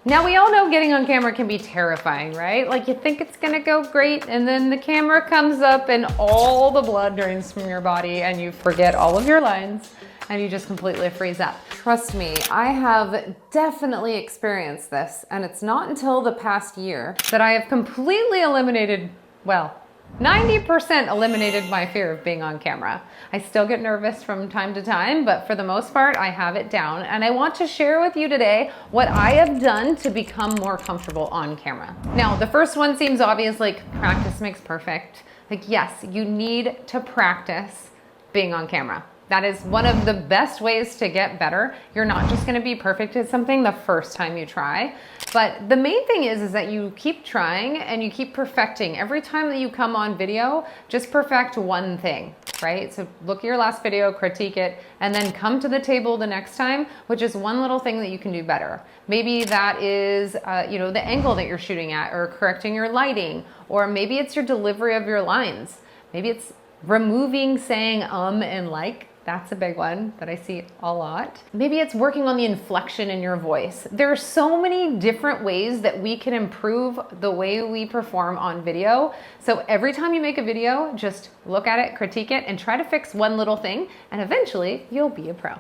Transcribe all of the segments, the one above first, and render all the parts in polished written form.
Now we all know getting on camera can be terrifying, right? Like you think it's gonna go great and then the camera comes up and all the blood drains from your body and you forget all of your lines and you just completely freeze up. Trust me, I have definitely experienced this, and it's not until the past year that I have completely eliminated, well, 90% eliminated my fear of being on camera. I still get nervous from time to time, but for the most part, I have it down. And I want to share with you today what I have done to become more comfortable on camera. Now, the first one seems obvious, like practice makes perfect. Like, yes, you need to practice being on camera. That is one of the best ways to get better. You're not just gonna be perfect at something the first time you try. But the main thing is that you keep trying and you keep perfecting. Every time that you come on video, just perfect one thing, right? So look at your last video, critique it, and then come to the table the next time, which is one little thing that you can do better. Maybe that is, the angle that you're shooting at, or correcting your lighting, or maybe it's your delivery of your lines. Maybe it's removing saying and like. That's a big one that I see a lot. Maybe it's working on the inflection in your voice. There are so many different ways that we can improve the way we perform on video. So every time you make a video, just look at it, critique it, and try to fix one little thing, and eventually you'll be a pro.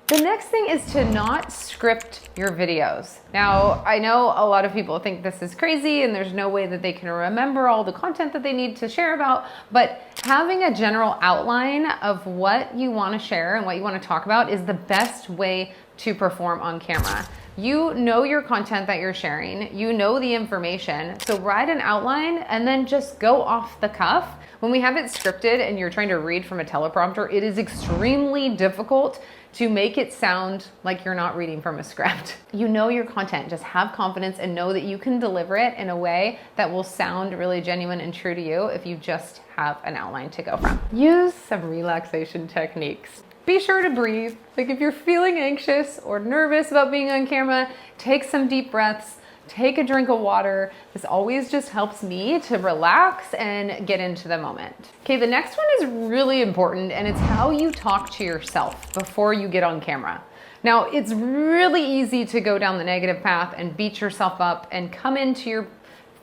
The next thing is to not script your videos. Now, I know a lot of people think this is crazy and there's no way that they can remember all the content that they need to share about, but having a general outline of what you want to share and what you want to talk about is the best way to perform on camera. You know your content that you're sharing, you know the information, so write an outline and then just go off the cuff. When we have it scripted and you're trying to read from a teleprompter, it is extremely difficult to make it sound like you're not reading from a script. You know your content, just have confidence and know that you can deliver it in a way that will sound really genuine and true to you if you just have an outline to go from. Use some relaxation techniques. Be sure to breathe. Like if you're feeling anxious or nervous about being on camera, take some deep breaths, take a drink of water. This always just helps me to relax and get into the moment. Okay, the next one is really important, and it's how you talk to yourself before you get on camera. Now, it's really easy to go down the negative path and beat yourself up and come into your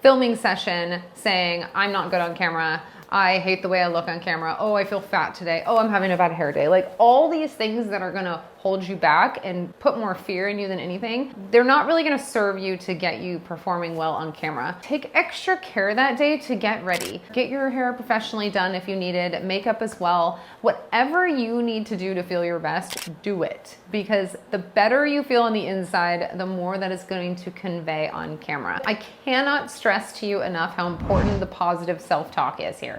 filming session saying, I'm not good on camera. I hate the way I look on camera. Oh, I feel fat today. Oh, I'm having a bad hair day. Like all these things that are gonna hold you back and put more fear in you than anything, they're not really gonna serve you to get you performing well on camera. Take extra care that day to get ready. Get your hair professionally done if you need it, makeup as well. Whatever you need to do to feel your best, do it. Because the better you feel on the inside, the more that is going to convey on camera. I cannot stress to you enough how important the positive self-talk is here.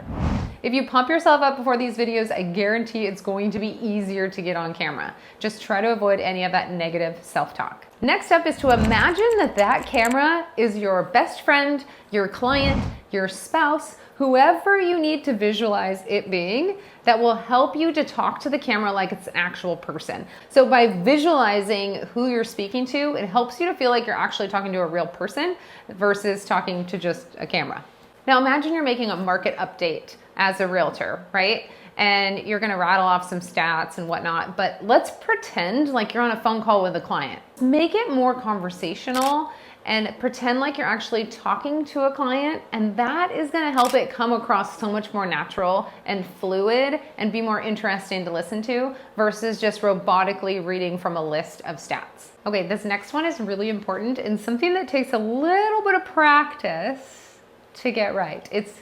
If you pump yourself up before these videos, I guarantee it's going to be easier to get on camera. Just try to avoid any of that negative self-talk. Next up is to imagine that that camera is your best friend, your client, your spouse, whoever you need to visualize it being, that will help you to talk to the camera like it's an actual person. So by visualizing who you're speaking to, it helps you to feel like you're actually talking to a real person versus talking to just a camera. Now imagine you're making a market update as a realtor, right? And you're gonna rattle off some stats and whatnot, but let's pretend like you're on a phone call with a client. Make it more conversational and pretend like you're actually talking to a client, and that is gonna help it come across so much more natural and fluid and be more interesting to listen to versus just robotically reading from a list of stats. Okay, this next one is really important and something that takes a little bit of practice to get right. It's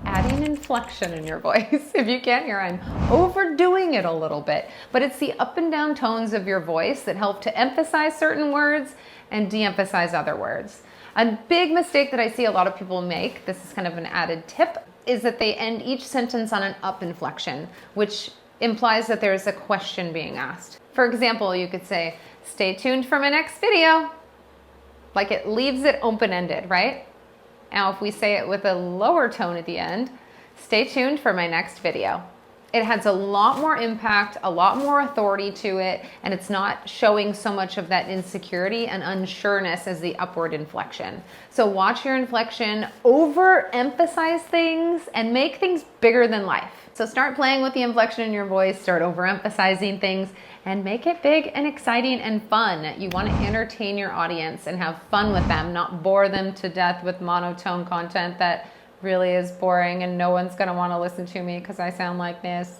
adding inflection in your voice. If you can't hear, I'm overdoing it a little bit, but it's the up and down tones of your voice that help to emphasize certain words and de-emphasize other words. A big mistake that I see a lot of people make, this is kind of an added tip, is that they end each sentence on an up inflection, which implies that there's a question being asked. For example, you could say, stay tuned for my next video. Like it leaves it open-ended, right? Now, if we say it with a lower tone at the end, stay tuned for my next video. It has a lot more impact, a lot more authority to it, and it's not showing so much of that insecurity and unsureness as the upward inflection. So watch your inflection, overemphasize things, and make things bigger than life. So start playing with the inflection in your voice, start overemphasizing things, and make it big and exciting and fun. You want to entertain your audience and have fun with them, not bore them to death with monotone content that really is boring and no one's gonna want to listen to me because I sound like this.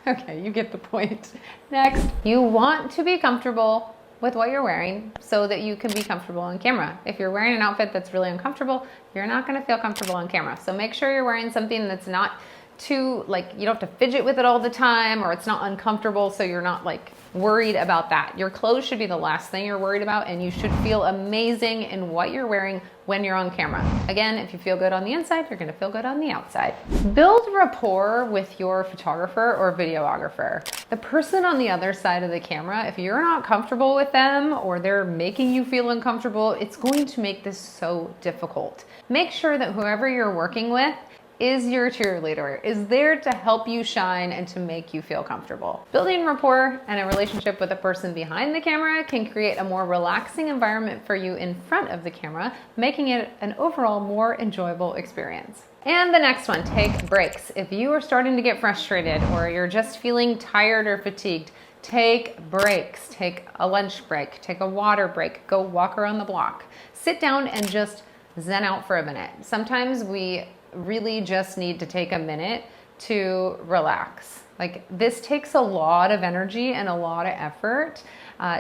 Okay, you get the point. Next, you want to be comfortable with what you're wearing so that you can be comfortable on camera. If you're wearing an outfit that's really uncomfortable, you're not gonna feel comfortable on camera. So make sure you're wearing something that's not too, like, you don't have to fidget with it all the time, or it's not uncomfortable, so you're not like worried about that. Your clothes should be the last thing you're worried about, and you should feel amazing in what you're wearing when you're on camera. Again, if you feel good on the inside, you're gonna feel good on the outside. Build rapport with your photographer or videographer. The person on the other side of the camera, if you're not comfortable with them or they're making you feel uncomfortable, it's going to make this so difficult. Make sure that whoever you're working with is your cheerleader, is there to help you shine and to make you feel comfortable. Building rapport and a relationship with the person behind the camera can create a more relaxing environment for you in front of the camera, making it an overall more enjoyable experience. And the next one, take breaks. If you are starting to get frustrated or you're just feeling tired or fatigued, take breaks. Take a lunch break, take a water break, go walk around the block. Sit down and just zen out for a minute. Sometimes we really just need to take a minute to relax. Like, this takes a lot of energy and a lot of effort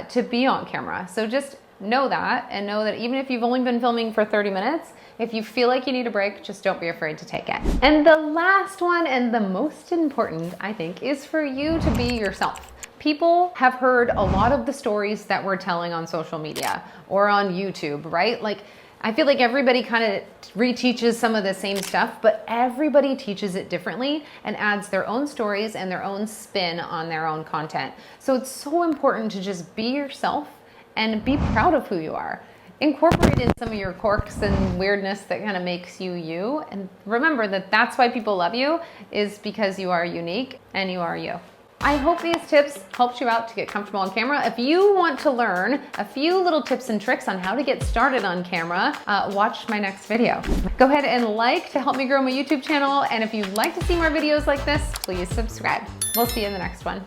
to be on camera. So just know that, and know that even if you've only been filming for 30 minutes, if you feel like you need a break, just don't be afraid to take it. And the last one, and the most important, I think, is for you to be yourself. People have heard a lot of the stories that we're telling on social media or on YouTube, right? Like, I feel like everybody kind of reteaches some of the same stuff, but everybody teaches it differently and adds their own stories and their own spin on their own content. So it's so important to just be yourself and be proud of who you are. Incorporate in some of your quirks and weirdness that kind of makes you you. And remember that that's why people love you, is because you are unique and you are you. I hope these tips helped you out to get comfortable on camera. If you want to learn a few little tips and tricks on how to get started on camera, watch my next video. Go ahead and like to help me grow my YouTube channel. And if you'd like to see more videos like this, please subscribe. We'll see you in the next one.